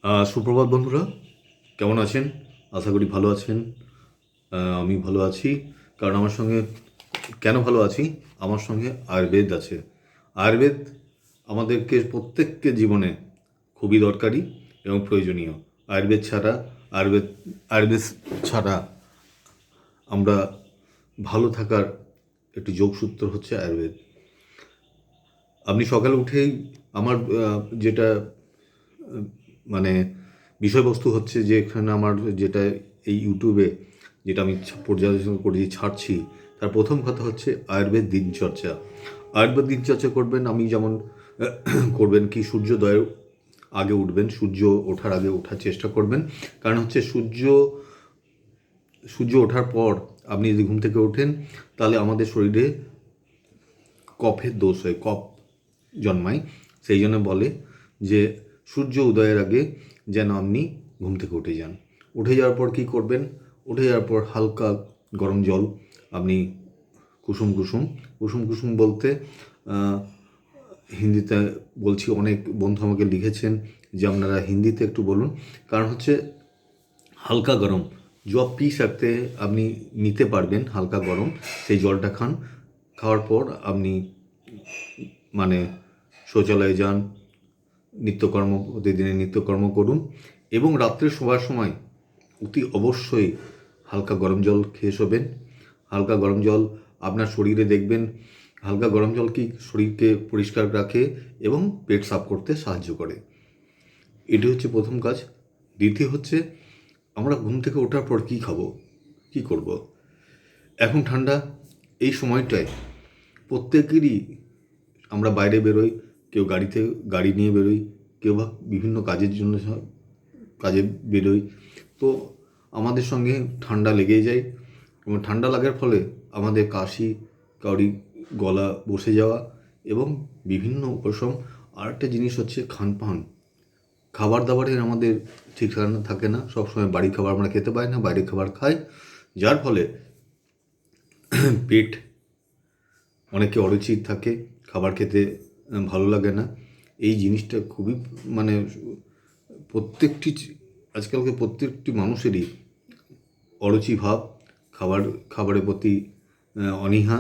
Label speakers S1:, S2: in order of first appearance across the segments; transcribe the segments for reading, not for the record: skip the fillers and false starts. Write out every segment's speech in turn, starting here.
S1: সুপ্রভাত বন্ধুরা, কেমন আছেন? আশা করি ভালো আছেন। আমি ভালো আছি, কারণ আমার সঙ্গে কেন ভালো আছি, আমার সঙ্গে আয়ুর্বেদ আছে। আয়ুর্বেদ আমাদেরকে প্রত্যেককে জীবনে খুবই দরকারি এবং প্রয়োজনীয়। আয়ুর্বেদ ছাড়া আয়ুর্বেদ আয়ুর্বেদ ছাড়া আমরা ভালো থাকার একটি যোগসূত্র হচ্ছে আয়ুর্বেদ। আপনি সকালে উঠেই আমার যেটা মানে বিষয়বস্তু হচ্ছে যে এখানে আমার যেটা এই ইউটিউবে যেটা আমি পর্যালোচনা করে ছাড়ছি, তার প্রথম কথা হচ্ছে আয়ুর্বেদ দিনচর্চা। আয়ুর্বেদ দিনচর্চা করবেন, আমি যেমন করবেন কি, সূর্যোদয়ের আগে উঠবেন, সূর্য ওঠার আগে ওঠার চেষ্টা করবেন। কারণ হচ্ছে সূর্য ওঠার পর আপনি যদি ঘুম থেকে ওঠেন, তাহলে আমাদের শরীরে কফের দোষ হয়, কফ জন্মায়। সেই জন্য বলে যে সূর্য উদয়ের আগে যেন আপনি ঘুম থেকে উঠে যান। উঠে যাওয়ার পর কী করবেন? উঠে যাওয়ার পর হালকা গরম জল আপনি কুসুম কুসুম কুসুম কুসুম বলতে হিন্দিতে বলছি, অনেক বন্ধু আমাকে লিখেছেন যে আপনারা হিন্দিতে একটু বলুন। কারণ হচ্ছে হালকা গরম জল পি सकते আপনি নিতে পারবেন, হালকা গরম সেই জলটা খান। খাওয়ার পর আপনি মানে শৌচালয়ে যান, নিত্যকর্ম প্রতিদিনের নিত্যকর্ম করুন এবং রাত্রে শোবার সময় অতি অবশ্যই হালকা গরম জল খেয়ে শোবেন। হালকা গরম জল আপনার শরীরে দেখবেন, হালকা গরম জল কি শরীরকে পরিষ্কার রাখে এবং পেট সাফ করতে সাহায্য করে। এটি হচ্ছে প্রথম কাজ। দ্বিতীয় হচ্ছে, আমরা ঘুম থেকে ওঠার পর কী খাবো, কী করব? এখন ঠান্ডা, এই সময়টায় প্রত্যেকেরই আমরা বাইরে বেরোই, কেউ গাড়ি নিয়ে বেরোই, কেউ বা বিভিন্ন কাজের জন্য কাজে বেরোই। তো আমাদের সঙ্গে ঠান্ডা লেগেই যায় এবং ঠান্ডা লাগার ফলে আমাদের কাশি, কারুর গলা বসে যাওয়া এবং বিভিন্ন উপশম। আরেকটা জিনিস হচ্ছে খানপান, খাবার দাবারের আমাদের ঠিকানা থাকে না, সবসময় বাড়ির খাবার আমরা খেতে পাই না, বাইরের খাবার খাই, যার ফলে পেট অনেকে অরুচি থাকে, খাবার খেতে ভালো লাগে না। এই জিনিসটা খুবই মানে প্রত্যেকটি আজকালকে প্রত্যেকটি মানুষেরই অরুচি ভাব, খাবারের প্রতি অনীহা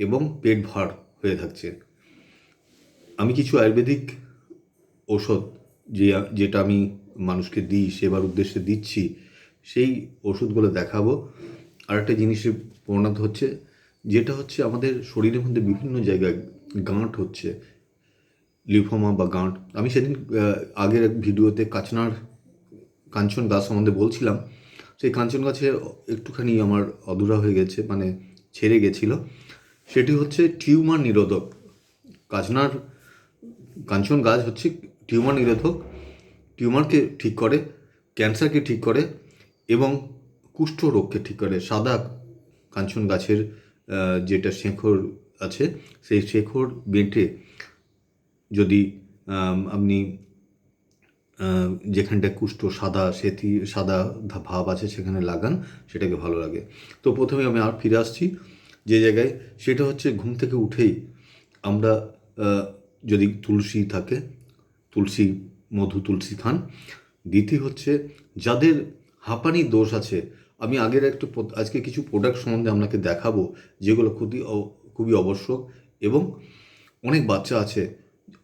S1: এবং পেট ভার হয়ে থাকছে। আমি কিছু আয়ুর্বেদিক ঔষধ যেটা আমি মানুষকে দিই, সেবার উদ্দেশ্যে দিচ্ছি, সেই ওষুধগুলো দেখাবো। আর একটা জিনিসে পরিণত হচ্ছে, যেটা হচ্ছে আমাদের শরীরের মধ্যে বিভিন্ন জায়গায় গাঁট হচ্ছে, লিউফোমা বা গাঁট। আমি সেদিন আগের এক ভিডিওতে কাঞ্চন গাছ সম্বন্ধে বলছিলাম। সেই কাঞ্চন গাছে একটুখানি আমার অধুরা হয়ে গেছে, মানে ছেড়ে গেছিল। সেটি হচ্ছে টিউমার নিরোধক। কাঞ্চনার কাঞ্চন গাছ হচ্ছে টিউমার নিরোধক, টিউমারকে ঠিক করে, ক্যান্সারকে ঠিক করে এবং কুষ্ঠ রোগকে ঠিক করে। সাদা কাঞ্চন গাছের যেটা শেকড় আছে, সেই শেকড় বেটে যদি আপনি যেখানটা কুষ্ঠ সাদা ভাব আছে সেখানে লাগান, সেটাকে ভালো লাগে। তো প্রথমে আমি আর ফিরে আসছি যে জায়গায়, সেটা হচ্ছে ঘুম থেকে উঠেই আমরা যদি তুলসী থাকে, তুলসী খান। দ্বিতীয় হচ্ছে, যাদের হাঁপানির দোষ আছে, আমি আজকে কিছু প্রোডাক্ট সম্বন্ধে আপনাকে দেখাবো, যেগুলো খুবই আবশ্যক। এবং অনেক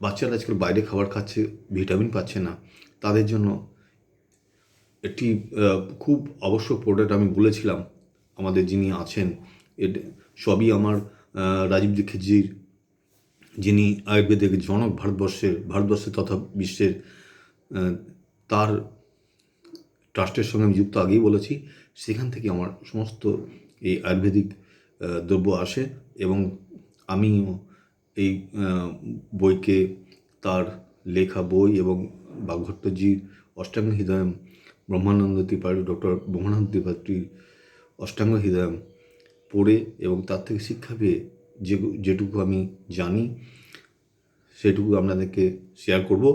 S1: বাচ্চারা আজকাল বাইরে খাবার খাচ্ছে, ভিটামিন পাচ্ছে না, তাদের জন্য একটি খুব আবশ্যক প্রোডাক্ট আমি বলেছিলাম, আমাদের যিনি আছেন, সবই আমার রাজীব দীক্ষিতজির, যিনি আয়ুর্বেদিক জনক ভারতবর্ষের তথা বিশ্বের, তার ট্রাস্টের সঙ্গে আমি যুক্ত, আগেই বলেছি। সেখান থেকে আমার সমস্ত এই আয়ুর্বেদিক দ্রব্য আসে এবং আমিও এই বইকে, তার লেখা বই এবং বাগভট্টজির অষ্টাঙ্গ হৃদয়ম, ব্রহ্মানন্দ ত্রিপাঠী, ডক্টর ব্রহ্মানন্দ ত্রিপাঠীর অষ্টাঙ্গ হৃদয়ম পড়ে এবং তার থেকে শিক্ষা পেয়ে যেটুকু আমি জানি সেটুকু আপনাদেরকে শেয়ার করব।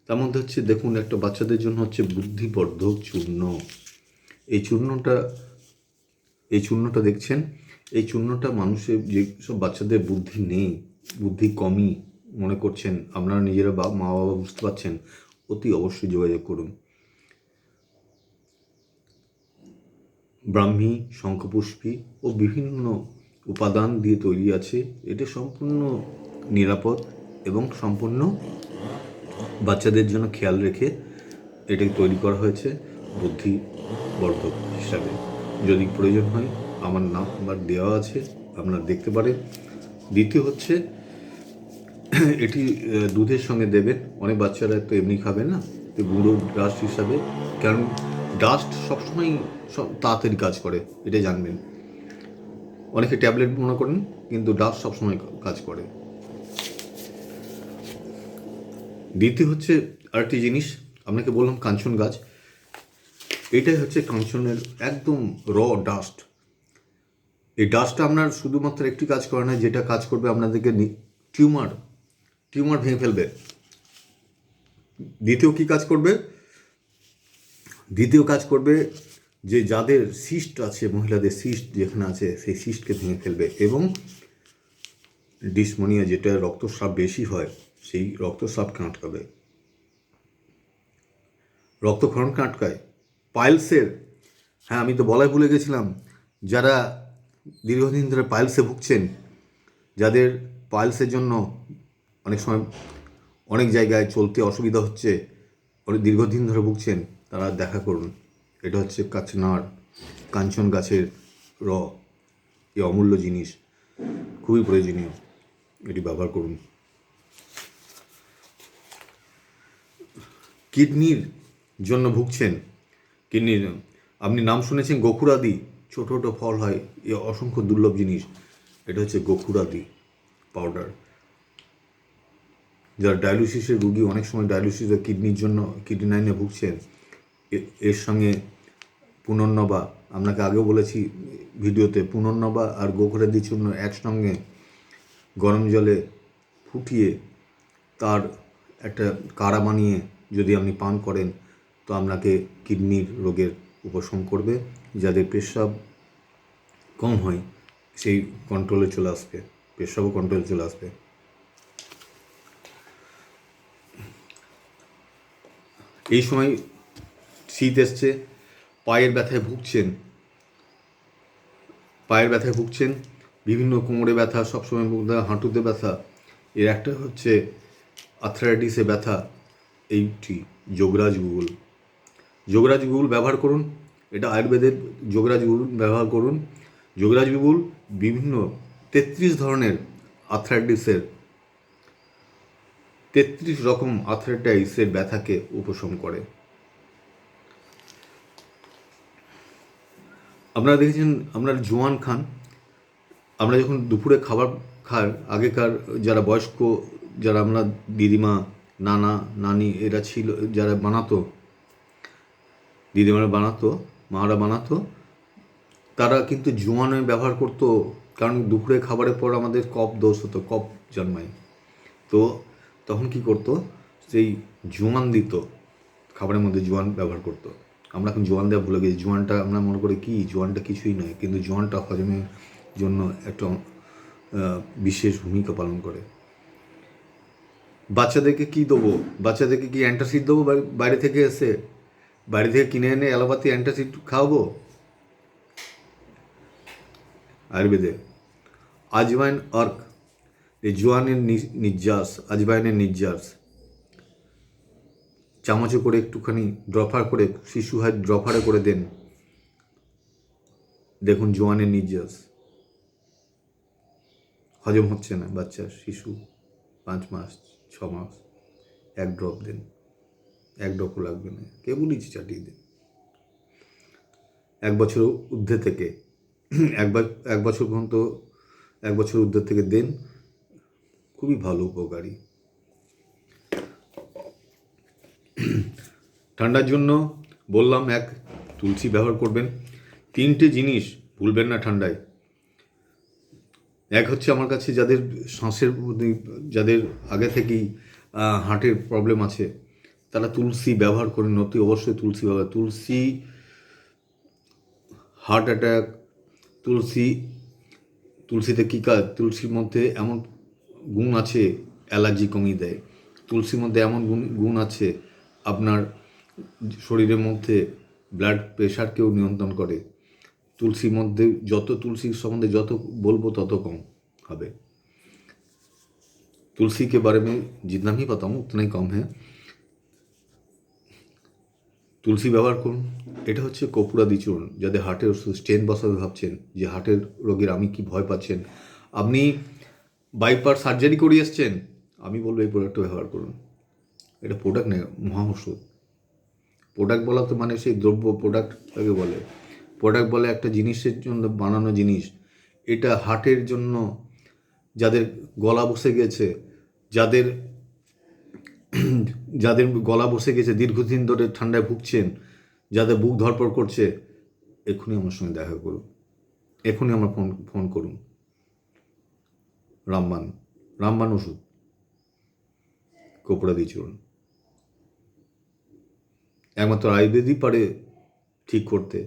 S1: তার মধ্যে হচ্ছে, দেখুন, একটা বাচ্চাদের জন্য হচ্ছে বুদ্ধিবর্ধক চূর্ণ। এই চূর্ণটা দেখছেন, এই চূর্ণটা মানুষের যেসব বাচ্চাদের বুদ্ধি নেই, বুদ্ধি কমই মনে করছেন, আপনারা নিজেরা মা বাবা বুঝতে পারছেন, অতি অবশ্যই যোগাযোগ করুন। ব্রাহ্মী, শঙ্খপুষ্পী ও বিভিন্ন উপাদান দিয়ে তৈরি আছে। এটা সম্পূর্ণ নিরাপদ এবং সম্পূর্ণ বাচ্চাদের জন্য খেয়াল রেখে এটাকে তৈরি করা হয়েছে বুদ্ধিবর্ধক হিসাবে। যদি প্রয়োজন হয় আমার নাম্বার দেওয়া আছে, আপনারা দেখতে পারেন। দ্বিতীয় হচ্ছে এটি দুধের সঙ্গে দেবেন। অনেক বাচ্চারা তো এমনি খাবে না, তো গুঁড়ো ডাস্ট হিসাবে, কারণ ডাস্ট সবসময় তাড়াতাড়ি কাজ করে, এটা জানবেন। অনেকে ট্যাবলেট মনে করেন, কিন্তু ডাস্ট সবসময় কাজ করে। দ্বিতীয় হচ্ছে আরেকটি জিনিস, আপনাকে বললাম কাঞ্চন গাছ, এটাই হচ্ছে কাঞ্চনের একদম র ডাস্ট। এই ডাস্টটা আপনার শুধুমাত্র একটি কাজ করে না, যেটা কাজ করবে আপনাদেরকে টিউমার ভেঙে ফেলবে। দ্বিতীয় কাজ করবে যে যাদের সিস্ট আছে, মহিলাদের সিস্ট যেখানে আছে, সেই সিস্টকে ভেঙে ফেলবে। এবং ডিসমোনিয়া, যেটা রক্তস্রাব বেশি হয়, সেই রক্তস্রাবকে আটকাবে। রক্তক্ষরণকে আটকায়। পাইলসের, হ্যাঁ আমি তো বলাই ভুলে গেছিলাম, যারা দীর্ঘদিন ধরে পাইলসে ভুগছেন, যাদের পাইলসের জন্য অনেক সময় অনেক জায়গায় চলতে অসুবিধা হচ্ছে, অনেক দীর্ঘদিন ধরে ভুগছেন, তারা দেখা করুন। এটা হচ্ছে কাঞ্চন গাছের র, এই অমূল্য জিনিস, খুবই প্রয়োজনীয়, এটি ব্যবহার করুন। কিডনির জন্য ভুগছেন, আপনি নাম শুনেছেন গোখুরাদি, ছোটো ছোটো ফল হয়, এ অসংখ্য দুর্লভ জিনিস। এটা হচ্ছে গোখুরাদি পাউডার। যারা ডায়ালিসিসের রুগী, অনেক সময় ডায়ালিসিসের কিডনির জন্য কিডনি ভুগছেন, এর সঙ্গে পুনর্নবা, আপনাকে আগেও বলেছি ভিডিওতে, পুনর্নবা আর গোখুরাদি চূর্ণ একসঙ্গে গরম জলে ফুটিয়ে তার একটা কাড়া বানিয়ে যদি আপনি পান করেন, তো আপনাকে কিডনির রোগের উপশম করবে। যাদের পেশাব কম হয়, সেই কন্ট্রোলে চলে আসবে, পেশাবও কন্ট্রোলে চলে আসবে। এই সময় শীত এসছে, পায়ের ব্যথায় ভুগছেন, বিভিন্ন কোমরে ব্যথা, সবসময় হাঁটুতে ব্যথা, এর একটা হচ্ছে আর্থ্রাইটিসে ব্যথা, এইটি যোগরাজ গুগল ব্যবহার করুন। এটা আয়ুর্বেদের যোগরাজ গুগল ব্যবহার করুন। যোগরাজ গুগল বিভিন্ন 33 ধরনের আর্থ্রাইটিসের, 33 রকম আর্থ্রাইটিসের ব্যথাকে উপশম করে। আপনারা দেখেছেন, আপনারা জোয়ান খান, আমরা যখন দুপুরে খাবার খাই, আগেকার যারা বয়স্ক, যারা আমরা দিদিমা, নানা, নানি এরা ছিল, যারা বানাতো, দিদিমারা বানাতো, মারা বানাতো, তারা কিন্তু জোয়ানে ব্যবহার করতো। কারণ দুপুরে খাবারের পর আমাদের কফ দোষ হতো, কফ জন্মায়, তো তখন কি করতো, সেই জোয়ান দিত খাবারের মধ্যে, জোয়ান ব্যবহার করতো। আমরা এখন জোয়ান দেওয়া ভুলে গেছি। জোয়ানটা আমরা মনে করি কি, জোয়ানটা কিছুই নয়, কিন্তু জোয়ানটা হজমের জন্য একটা বিশেষ ভূমিকা পালন করে। বাচ্চাদেরকে কি দেবো? বাচ্চাদেরকে কি অ্যান্টাসিড দেবো? বাইরে থেকে কিনে এনে অ্যালোপ্যাথি অ্যান্টাসিড খাওয়াবো? আয়ুর্বেদে আজওয়াইন আর্ক, এই জোয়ানের আজওয়াইনের নির্যাস চামচে করে একটুখানি ড্রপার করে, শিশু হয় ড্রপারে করে দেন, দেখুন জোয়ানের নির্যাস হজম হচ্ছে না বাচ্চার, শিশু 5 মাস 6 মাস, 1 ড্রপ দেন, 1 ড্রপও লাগবে না, কেবলই চাটিয়ে দেন। 1 বছর ঊর্ধ্বে থেকে, 1 বছর পর্যন্ত, 1 বছর ঊর্ধ্বে থেকে দেন, খুবই ভালো, উপকারী। ঠান্ডার জন্য বললাম, তুলসী ব্যবহার করবেন। 3টে জিনিস ভুলবেন না ঠান্ডায়। এক হচ্ছে, আমার কাছে যাদের শ্বাসের, যাদের আগে থেকেই হার্টের প্রবলেম আছে, তারা তুলসী ব্যবহার করেন, অতি অবশ্যই তুলসী ব্যবহার। তুলসী হার্ট অ্যাটাক, তুলসীতে কী কাজ, তুলসীর মধ্যে এমন গুণ আছে, অ্যালার্জি কমিয়ে দেয়। তুলসীর মধ্যে এমন গুণ আছে, আপনার শরীরের মধ্যে ব্লাড প্রেশারকেও নিয়ন্ত্রণ করে। তুলসীর মধ্যে তুলসীর সম্বন্ধে যত বলবো তত কম হবে। तुलसी के बारे में जितना ही बताऊँ उतना ही कम है। তুলসী ব্যবহার করুন। এটা হচ্ছে কর্পূরাদি চূর্ণ। যাদের হার্টের স্টেন বসাবে ভাবছেন, যে হার্টের রোগীর আমি কি ভয় পাচ্ছেন, আপনি বাইপার সার্জারি করিয়ে এসছেন, আমি বলবো এই প্রোডাক্টটা ব্যবহার করুন। এটা প্রোডাক্ট নেই, মহা ওষুধ। প্রোডাক্ট বলা তো মানে সেই দ্রব্য প্রোডাক্টটাকে বলে। প্রোডাক্ট বলে একটা জিনিসের জন্য বানানো জিনিস। এটা হার্টের জন্য, যাদের গলা বসে গেছে, যাদের যাদের গলা বসে গেছে, দীর্ঘদিন ধরে ঠান্ডায় ভুগছেন, যাদের বুক ধড়ফড় করছে, এক্ষুনি আমার সঙ্গে দেখা করুন, এক্ষুনি আমার ফোন করুন। রামবান ওষুধ, কর্পূরাদি চূর্ণ। একমাত্র আয়ুর্বেদই পারে ঠিক করতে।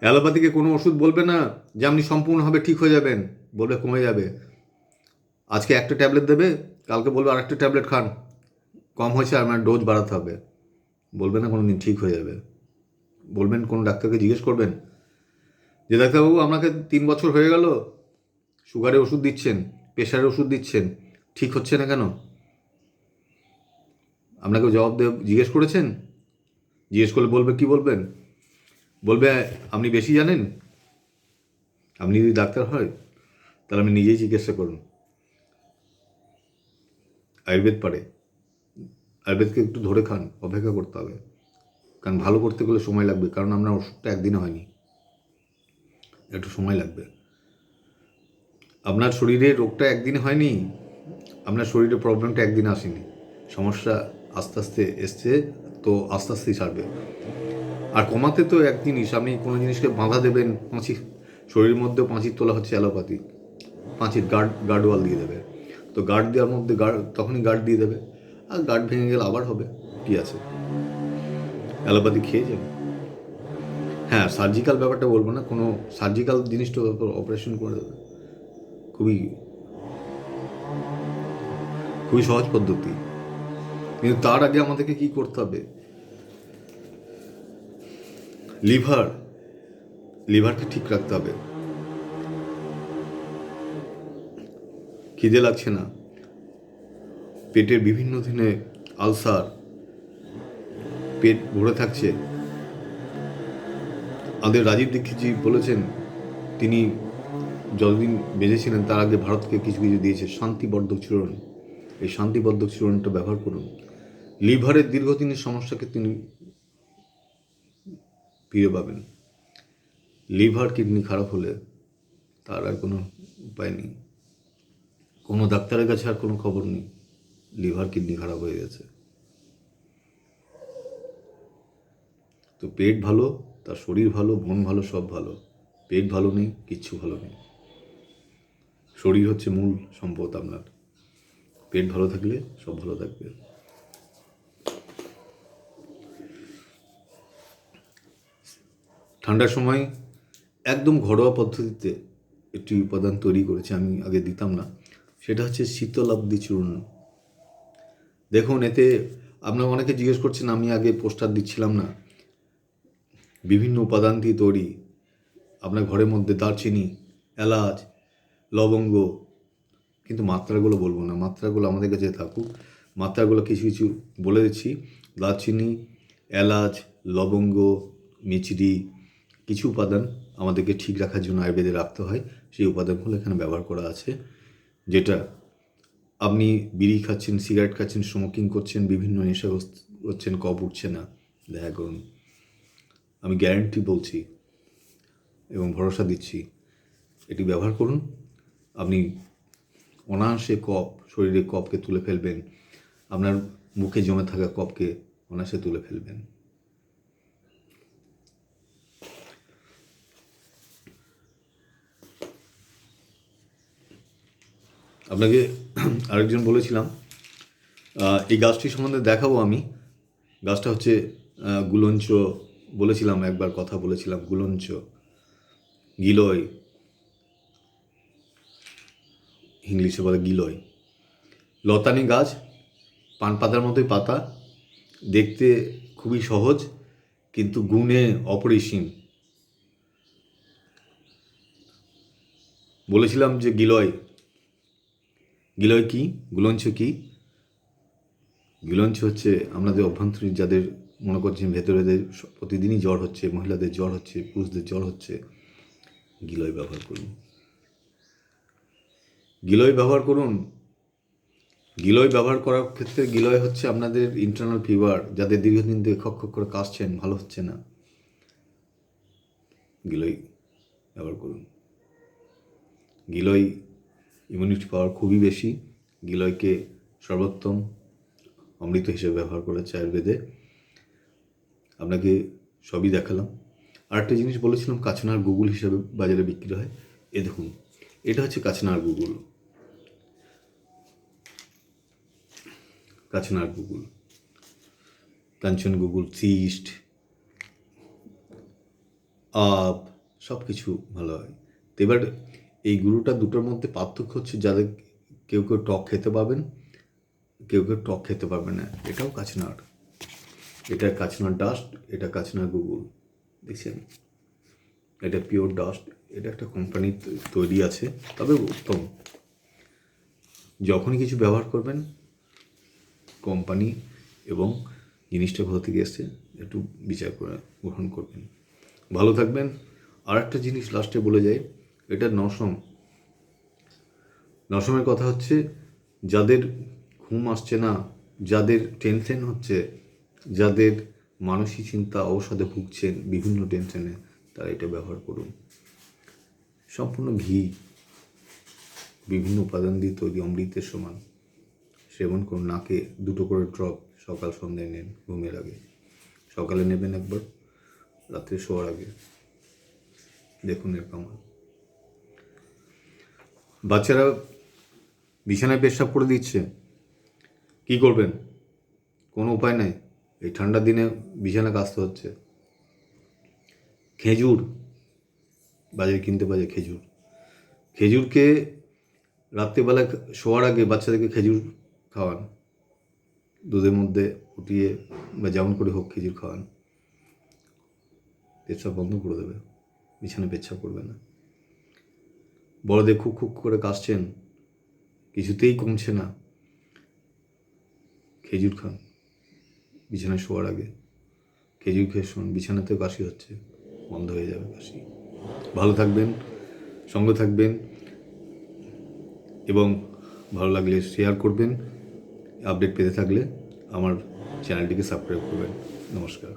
S1: অ্যালোপ্যাথিকে কোনো ওষুধ বলবে না যে আপনি সম্পূর্ণভাবে ঠিক হয়ে যাবেন, বলবে কমে যাবে। আজকে একটা ট্যাবলেট দেবে, কালকে বলবে আরেকটা ট্যাবলেট খান, কম হয়েছে, আপনার ডোজ বাড়াতে হবে। বলবে না কোনো দিন ঠিক হয়ে যাবে। বলবেন কোনো ডাক্তারকে জিজ্ঞেস করবেন যে ডাক্তারবাবু আপনাকে 3 বছর হয়ে গেল সুগারের ওষুধ দিচ্ছেন, প্রেশারের ওষুধ দিচ্ছেন, ঠিক হচ্ছে না কেন? আপনাকে জবাব দিয়ে জিজ্ঞেস করেছেন? জিজ্ঞেস করলে বলবে কি বলবেন? বলবে আপনি বেশি জানেন। আপনি যদি ডাক্তার হয় তাহলে আপনি নিজেই চিকিৎসা করুন। আয়ুর্বেদ পারে। আয়ুর্বেদকে একটু ধরে খান, অপেক্ষা করতে হবে, কারণ ভালো করতে গেলে সময় লাগবে। কারণ আপনার ওষুধটা একদিনে হয়নি, একটু সময় লাগবে। আপনার শরীরে রোগটা একদিনে হয়নি, আপনার শরীরে প্রবলেমটা একদিনে আসেনি। সমস্যা আস্তে আস্তে এসছে, তো আস্তে আস্তেই সারবে। আর কমাতে তো এক জিনিস, আপনি কোনো জিনিসকে বাঁধা দেবেন, শরীরের মধ্যেও পাঁচির তোলা হচ্ছে অ্যালোপ্যাথি। পাঁচির গার্ডওয়াল দিয়ে দেবে, তো গার্ড দেওয়ার মধ্যে তখনই গার্ড দিয়ে দেবে, আর গার্ড ভেঙে গেলে আবার হবে, কি আছে? অ্যালোপ্যাথি খেয়ে যাবে। হ্যাঁ, সার্জিক্যাল ব্যাপারটা বলবো না, কোনো সার্জিক্যাল জিনিসটা অপারেশন করে দেবে, খুবই খুবই সহজ পদ্ধতি। কিন্তু তার আগে আমাদেরকে কি করতে হবে? লিভারকে ঠিক রাখতে হবে। খিদে লাগছে না, পেটের বিভিন্ন দিনে আলসার, পেট ভরে থাকছে। আমাদের রাজীব দীক্ষিতজি বলেছেন, তিনি যতদিন বেঁচেছিলেন তার আগে ভারতকে কিছু কিছু দিয়েছে শান্তিবর্ধক চূর্ণ। এই শান্তিবর্ধক চূর্ণটা ব্যবহার করুন। লিভারের দীর্ঘদিনের সমস্যাকে তিনি ফিরে পাবেন। লিভার কিডনি খারাপ হলে তার আর কোনো উপায় নেই, কোনো ডাক্তারের কাছে আর কোনো খবর নেই, লিভার কিডনি খারাপ হয়ে গেছে। তো পেট ভালো, তার শরীর ভালো, মন ভালো, সব ভালো। পেট ভালো নেই, কিচ্ছু ভালো নেই। শরীর হচ্ছে মূল সম্পদ আপনার। পেট ভালো থাকলে সব ভালো থাকবে। ঠান্ডার সময় একদম ঘরোয়া পদ্ধতিতে একটি উপাদান তৈরি করেছে, আমি আগে দিতাম না, সেটা হচ্ছে শীতলাব্ধি চূর্ণ। দেখুন, এতে আপনার অনেকে জিজ্ঞেস করছেন, আমি আগে পোস্টার দিচ্ছিলাম না, বিভিন্ন উপাদান দিয়ে তৈরি। আপনার ঘরের মধ্যে দারচিনি, এলাচ, লবঙ্গ, কিন্তু মাত্রাগুলো বলবো না, মাত্রাগুলো আমাদের কাছে থাকুক। মাত্রাগুলো কিছু কিছু বলে দিচ্ছি। দারচিনি, এলাচ, লবঙ্গ, মিচড়ি, কিছু উপাদান আমাদেরকে ঠিক রাখার জন্য আয়ুর্বেদে রাখতে হয়। সেই উপাদানগুলো এখানে ব্যবহার করা আছে। যেটা আপনি বিড়ি খাচ্ছেন, সিগারেট খাচ্ছেন, স্মোকিং করছেন, বিভিন্ন নেশা করছেন, কফ উঠছে না, দেখা করুন। আমি গ্যারান্টি বলছি এবং ভরসা দিচ্ছি, এটি ব্যবহার করুন। আপনি অনায়াসে শরীরে কফকে তুলে ফেলবেন, আপনার মুখে জমে থাকা কফকে অনায়াসে তুলে ফেলবেন। আপনাকে আরেকজন বলেছিলাম, এই গাছটি সম্বন্ধে দেখাবো আমি। গাছটা হচ্ছে গুলঞ্চ, বলেছিলাম একবার, কথা বলেছিলাম, গুলঞ্চ, গিলয়, ইংলিশে বলে গিলয়। লতানি গাছ, পান পাতার মতোই পাতা, দেখতে খুবই সহজ কিন্তু গুণে অপরিসীম। বলেছিলাম যে গিলয় কি, গুলঞ্চ কি? গুলঞ্চ হচ্ছে আপনাদের অভ্যন্তরীণ যাদের মনে করছেন ভেতরেদের প্রতিদিনই জ্বর হচ্ছে, মহিলাদের জ্বর হচ্ছে, পুরুষদের জ্বর হচ্ছে, গিলয় ব্যবহার করুন। গিলয় ব্যবহার করুন। গিলয় ব্যবহার করার ক্ষেত্রে গিলয় হচ্ছে আপনাদের ইন্টারনাল ফিভার, যাদের দীর্ঘদিন থেকে খক খক করে কাশছেন, ভালো হচ্ছে না, গিলয় ব্যবহার করুন। গিলয় ইমিউনিটি পাওয়ার খুবই বেশি। গিলয়কে সর্বোত্তম অমৃত হিসেবে ব্যবহার করেছে আয়ুর্বেদে। আপনাকে সবই দেখালাম। আরেকটা জিনিস বলেছিলাম, কাছনার গুগল হিসেবে বাজারে বিক্রি হয়। এ দেখুন, এটা হচ্ছে কাছনার গুগল। কাছনার গুগল, কাঞ্চন গুগল, সিস্ট, আপ, সব কিছু ভালো হয়। তো এবার এই গুঁড়োটা দুটোর মধ্যে পার্থক্য হচ্ছে, যাদের কেউ কেউ টক খেতে পাবেন, কেউ কেউ টক খেতে পারবে না। এটাও কাছনার, এটা কাছনার ডাস্ট, এটা কাছনার গুগল। দেখছেন, এটা পিওর ডাস্ট। এটা একটা কোম্পানি তৈরি আছে, তবে উত্তম। যখনই কিছু ব্যবহার করবেন, কোম্পানি এবং জিনিসটা কোথা থেকে এসছে একটু বিচার করে গ্রহণ করবেন। ভালো থাকবেন। আর একটা জিনিস লাস্টে বলে যাই, এটা নশমের কথা হচ্ছে, যাদের ঘুম আসছে না, যাদের টেনশন হচ্ছে, যাদের মানসিক চিন্তা অবসাদে ভুগছেন বিভিন্ন টেনশনে, তারা এটা ব্যবহার করুন। সম্পূর্ণ ঘি, বিভিন্ন উপাদান দিয়ে তৈরি, অমৃতের সমান। সেবন করুন। নাকে 2টো করে ড্রপ সকাল সন্ধ্যায় নেন ঘুমের আগে। সকালে নেবেন একবার, রাত্রে শোয়ার আগে। দেখুন এর কামাল। বাচ্চারা বিছানায় পেশাব করে দিচ্ছে, কি করবেন? কোনো উপায় নাই। এই ঠান্ডার দিনে বিছানা কাচতে হচ্ছে। খেজুর বাজারে কিনতে পাওয়া যায়, খেজুরকে রাত্রেবেলা শোয়ার আগে বাচ্চাদেরকে খেজুর খাওয়ান, দুধের মধ্যে ফুটিয়ে বা যেমন করে হোক খেজুর খাওয়ান। পেচ্ছাপ বন্ধ করে দেবে, বিছানায় পেচ্ছাপ করবে না। বড়দের খুব খুব করে কাশছেন, কিছুতেই কমছে না, খেজুর খান বিছানায় শোয়ার আগে। খেজুর খেয়ে শুন, বিছানাতেও কাশি হচ্ছে, বন্ধ হয়ে যাবে কাশি। ভালো থাকবেন, সঙ্গে থাকবেন, এবং ভালো লাগলে শেয়ার করবেন। আপডেট পেতে থাকলে আমার চ্যানেলটিকে সাবস্ক্রাইব করবেন। নমস্কার।